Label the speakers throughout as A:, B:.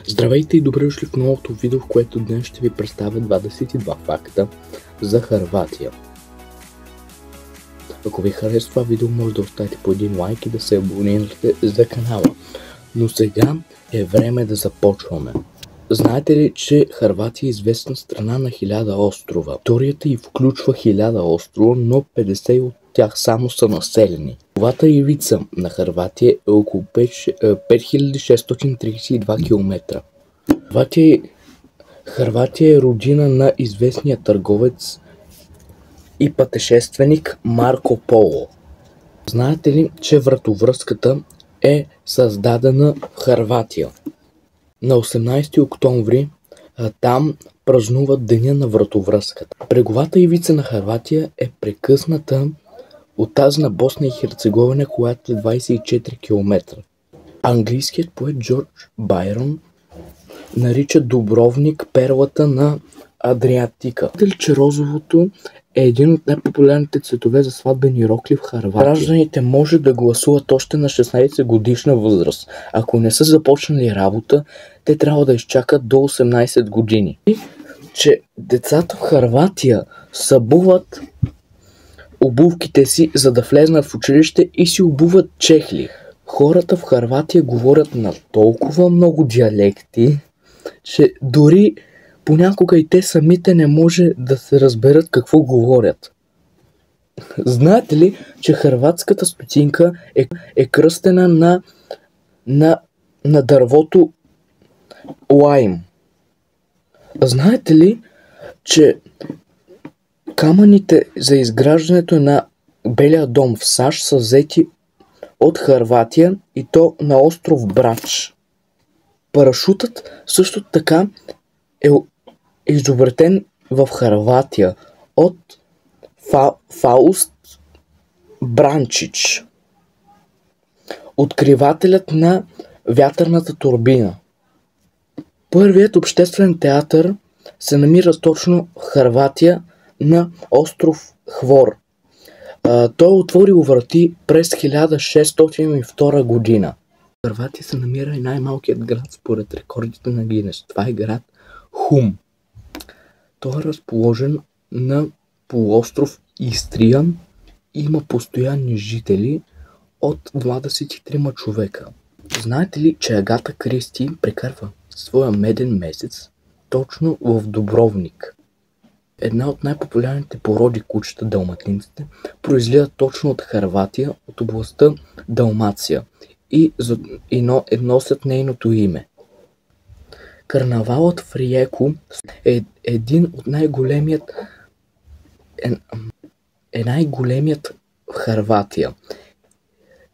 A: Здравейте и добре дошли в новото видео, в което днес ще ви представя 22 факта за Хърватия. Ако ви харесва това видео, може да оставите по един лайк и да се абонирате за канала. Но сега е време да започваме. Знаете ли, че Хърватия е известна страна на 1000 острова? Теорията й включва 1000 острова, но 50 от тях само са населени. Новата ивица на Хърватия е около 5632 км. Хърватия е родина на известния търговец и пътешественик Марко Поло. Знаете ли, че вратовръзката е създадена в Хърватия? На 18 октомври там празнуват Деня на вратовръзката. Бреговата ивица на Хърватия е прекъсната от тази на Босна и Херцеговина, която е 24 км. Английският поет Джордж Байрон нарича Дубровник перлата на Адриатика. Знаете ли, че розовото е един от най-популярните цветове за сватбени рокли в Хърватия? Гражданите може да гласуват още на 16 годишна възраст. Ако не са започнали работа, те трябва да изчакат до 18 години. Че децата в Хърватия събуват обувките си, за да влезнат в училище, и си обуват чехли. Хората в Хърватия говорят на толкова много диалекти, че дори понякога и те самите не може да се разберат какво говорят. Знаете ли, че хърватската стотинка е кръстена на дървото лайм? Знаете ли, че камъните за изграждането на Белия дом в САЩ са взети от Хърватия, и то на остров Брач? Парашутът също така е изобретен в Хърватия от Фауст Бранчич, откривателят на вятърната турбина. Първият обществен театър се намира точно в Хърватия на остров Хвор. Той отворил врати през 1602 година. В Хърватия се намира и най-малкият град според рекордите на Гинес. Това е град Хум. Той е разположен на полуостров Истрия и има постоянни жители от 23 човека. Знаете ли, че Агата Кристи прекарва своя меден месец точно в Дубровник? Една от най-популярните породи кучета, далматинците, произлизат точно от Хърватия, от областта Далмация, и носят нейното име. Карнавалът в Риеко е най-големият в Хърватия.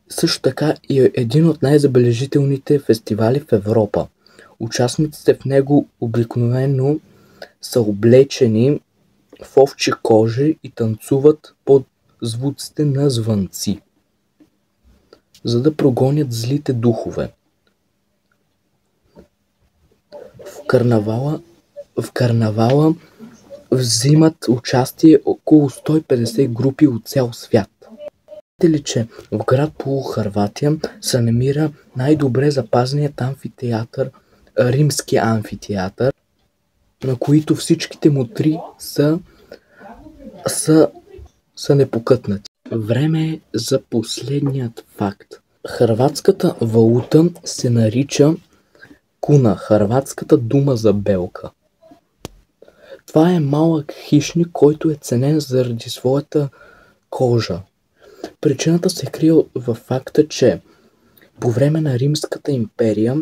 A: Също така и един от най-забележителните фестивали в Европа. Участниците в него обикновено са облечени в овчи кожи и танцуват под звуците на звънци, за да прогонят злите духове. В карнавала взимат участие около 150 групи от цял свят. Знаете ли, че в град Пуло, Хърватия, се намира най-добре запазеният амфитеатър, Римски амфитеатър, на които всичките му три са непокътнати. Време е за последният факт. Хърватската валута се нарича куна, хърватската дума за белка. Това е малък хищник, който е ценен заради своята кожа. Причината се крие във факта, че по време на Римската империя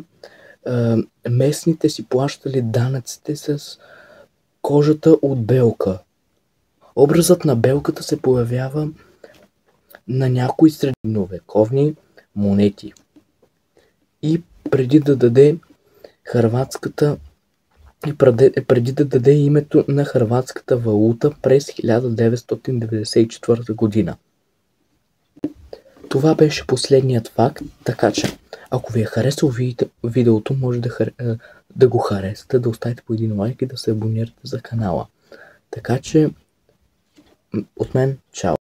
A: местните си плащали данъците с кожата от белка. Образът на белката се появява на някои средновековни монети. И преди да даде името на хърватската валута през 1994 година. Това беше последният факт, така че ако ви е харесало видеото, може да го харесате, да оставите по един лайк и да се абонирате за канала. Така че от мен, чао!